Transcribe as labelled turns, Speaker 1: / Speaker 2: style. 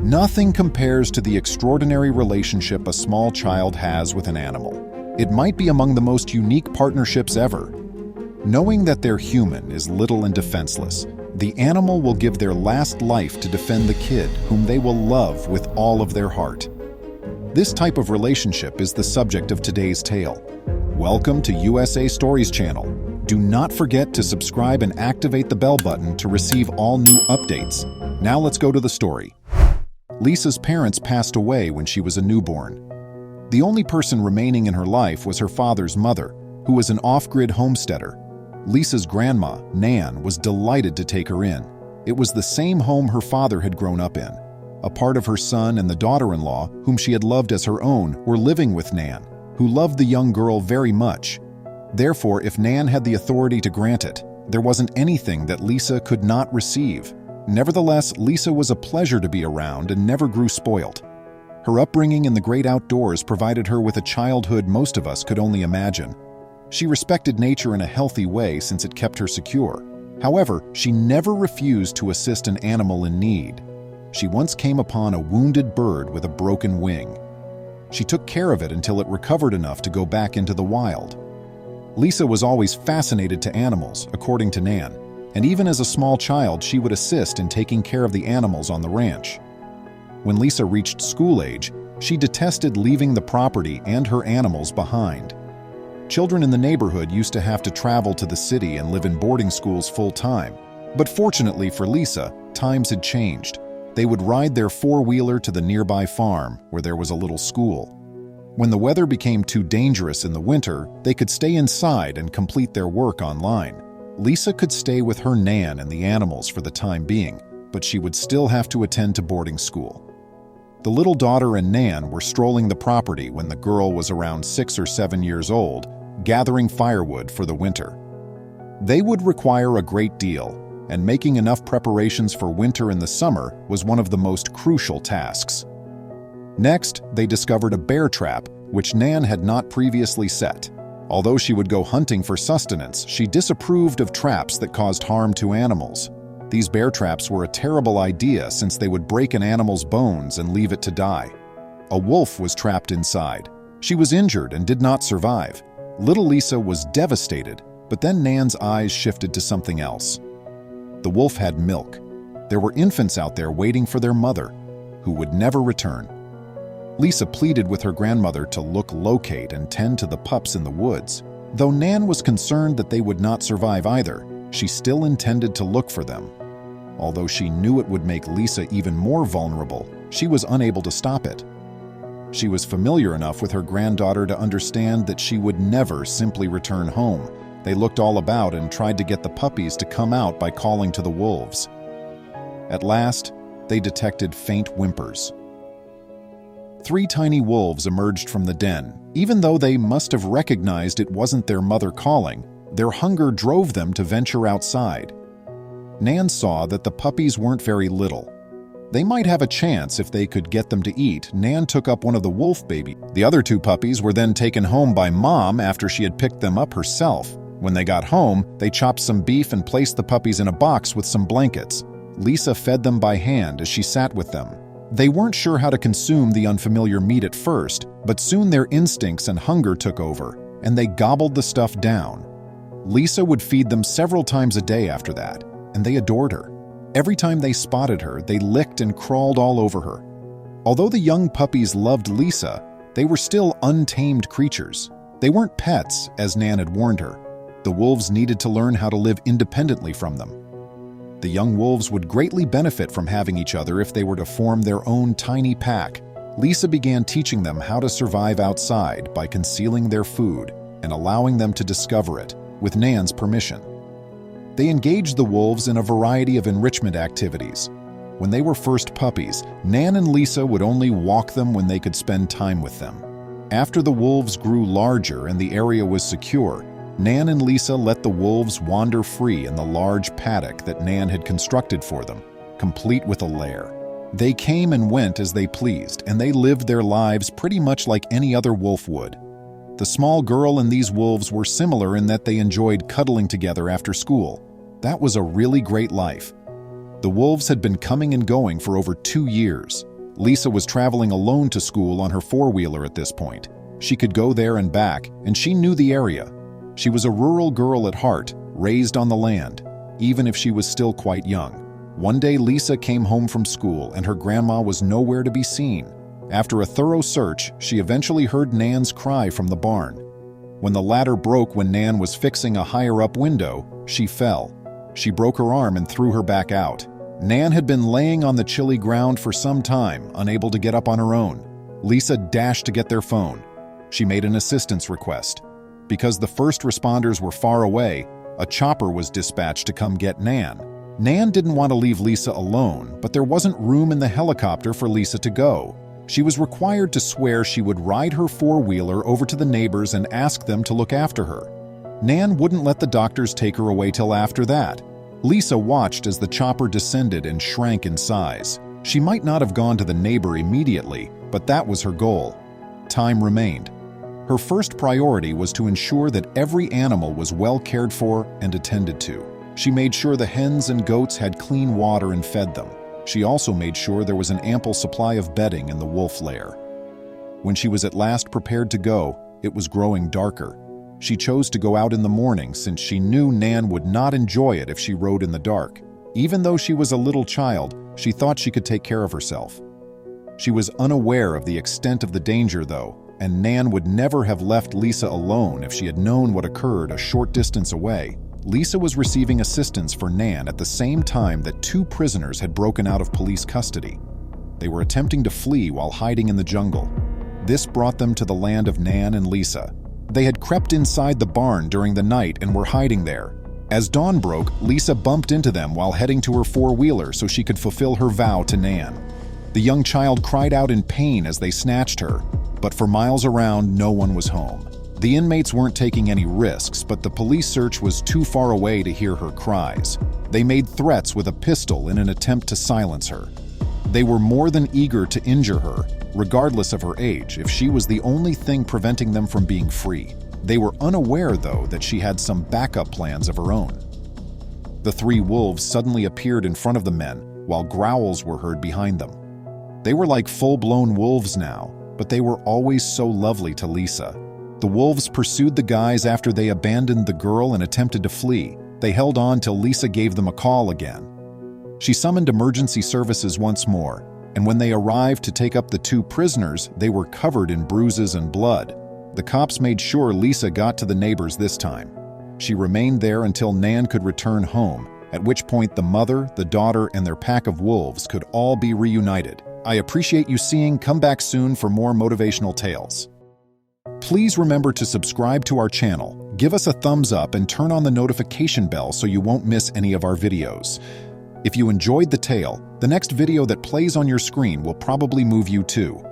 Speaker 1: Nothing compares to the extraordinary relationship a small child has with an animal. It might be among the most unique partnerships ever. Knowing that their human is little and defenseless, the animal will give their last life to defend the kid whom they will love with all of their heart. This type of relationship is the subject of today's tale. Welcome to USA Stories channel. Do not forget to subscribe and activate the bell button to receive all new updates. Now let's go to the story. Lisa's parents passed away when she was a newborn. The only person remaining in her life was her father's mother, who was an off-grid homesteader. Lisa's grandma, Nan, was delighted to take her in. It was the same home her father had grown up in. A part of her son and the daughter-in-law, whom she had loved as her own, were living with Nan, who loved the young girl very much. Therefore, if Nan had the authority to grant it, there wasn't anything that Lisa could not receive. Nevertheless, Lisa was a pleasure to be around and never grew spoiled. Her upbringing in the great outdoors provided her with a childhood most of us could only imagine. She respected nature in a healthy way since it kept her secure. However, she never refused to assist an animal in need. She once came upon a wounded bird with a broken wing. She took care of it until it recovered enough to go back into the wild. Lisa was always fascinated to animals, according to Nan, and even as a small child she would assist in taking care of the animals on the ranch. When Lisa reached school age, she detested leaving the property and her animals behind. Children in the neighborhood used to have to travel to the city and live in boarding schools full-time. But fortunately for Lisa, times had changed. They would ride their four-wheeler to the nearby farm, where there was a little school. When the weather became too dangerous in the winter, they could stay inside and complete their work online. Lisa could stay with her Nan and the animals for the time being, but she would still have to attend to boarding school. The little daughter and Nan were strolling the property when the girl was around 6 or 7 years old, gathering firewood for the winter. They would require a great deal, and making enough preparations for winter and the summer was one of the most crucial tasks. Next, they discovered a bear trap, which Nan had not previously set. Although she would go hunting for sustenance, she disapproved of traps that caused harm to animals. These bear traps were a terrible idea since they would break an animal's bones and leave it to die. A wolf was trapped inside. She was injured and did not survive. Little Lisa was devastated, but then Nan's eyes shifted to something else. The wolf had milk. There were infants out there waiting for their mother, who would never return. Lisa pleaded with her grandmother to locate and tend to the pups in the woods. Though Nan was concerned that they would not survive either, she still intended to look for them. Although she knew it would make Lisa even more vulnerable, she was unable to stop it. She was familiar enough with her granddaughter to understand that she would never simply return home. They looked all about and tried to get the puppies to come out by calling to the wolves. At last, they detected faint whimpers. 3 tiny wolves emerged from the den. Even though they must have recognized it wasn't their mother calling, their hunger drove them to venture outside. Nan saw that the puppies weren't very little. They might have a chance if they could get them to eat. Nan took up one of the wolf babies. The other 2 puppies were then taken home by Mom after she had picked them up herself. When they got home, they chopped some beef and placed the puppies in a box with some blankets. Lisa fed them by hand as she sat with them. They weren't sure how to consume the unfamiliar meat at first, but soon their instincts and hunger took over, and they gobbled the stuff down. Lisa would feed them several times a day after that, and they adored her. Every time they spotted her, they licked and crawled all over her. Although the young puppies loved Lisa, they were still untamed creatures. They weren't pets, as Nan had warned her. The wolves needed to learn how to live independently from them. The young wolves would greatly benefit from having each other if they were to form their own tiny pack. Lisa began teaching them how to survive outside by concealing their food and allowing them to discover it, with Nan's permission. They engaged the wolves in a variety of enrichment activities. When they were first puppies, Nan and Lisa would only walk them when they could spend time with them. After the wolves grew larger and the area was secure, Nan and Lisa let the wolves wander free in the large paddock that Nan had constructed for them, complete with a lair. They came and went as they pleased, and they lived their lives pretty much like any other wolf would. The small girl and these wolves were similar in that they enjoyed cuddling together after school. That was a really great life. The wolves had been coming and going for over 2 years. Lisa was traveling alone to school on her four-wheeler at this point. She could go there and back, and she knew the area. She was a rural girl at heart, raised on the land, even if she was still quite young. One day, Lisa came home from school, and her grandma was nowhere to be seen. After a thorough search, she eventually heard Nan's cry from the barn. When the ladder broke when Nan was fixing a higher-up window, she fell. She broke her arm and threw her back out. Nan had been laying on the chilly ground for some time, unable to get up on her own. Lisa dashed to get their phone. She made an assistance request. Because the first responders were far away, a chopper was dispatched to come get Nan. Nan didn't want to leave Lisa alone, but there wasn't room in the helicopter for Lisa to go. She was required to swear she would ride her four-wheeler over to the neighbors and ask them to look after her. Nan wouldn't let the doctors take her away till after that. Lisa watched as the chopper descended and shrank in size. She might not have gone to the neighbor immediately, but that was her goal. Time remained. Her first priority was to ensure that every animal was well cared for and attended to. She made sure the hens and goats had clean water and fed them. She also made sure there was an ample supply of bedding in the wolf lair. When she was at last prepared to go, it was growing darker. She chose to go out in the morning since she knew Nan would not enjoy it if she rode in the dark. Even though she was a little child, she thought she could take care of herself. She was unaware of the extent of the danger, though, and Nan would never have left Lisa alone if she had known what occurred a short distance away. Lisa was receiving assistance for Nan at the same time that two prisoners had broken out of police custody. They were attempting to flee while hiding in the jungle. This brought them to the land of Nan and Lisa. They had crept inside the barn during the night and were hiding there. As dawn broke, Lisa bumped into them while heading to her four-wheeler so she could fulfill her vow to Nan. The young child cried out in pain as they snatched her, but for miles around, no one was home. The inmates weren't taking any risks, but the police search was too far away to hear her cries. They made threats with a pistol in an attempt to silence her. They were more than eager to injure her, regardless of her age, if she was the only thing preventing them from being free. They were unaware, though, that she had some backup plans of her own. The three wolves suddenly appeared in front of the men, while growls were heard behind them. They were like full-blown wolves now, but they were always so lovely to Lisa. The wolves pursued the guys after they abandoned the girl and attempted to flee. They held on till Lisa gave them a call again. She summoned emergency services once more, and when they arrived to take up the two prisoners, they were covered in bruises and blood. The cops made sure Lisa got to the neighbors this time. She remained there until Nan could return home, at which point the mother, the daughter, and their pack of wolves could all be reunited. I appreciate you seeing. Come back soon for more motivational tales. Please remember to subscribe to our channel, give us a thumbs up, and turn on the notification bell so you won't miss any of our videos. If you enjoyed the tale, the next video that plays on your screen will probably move you too.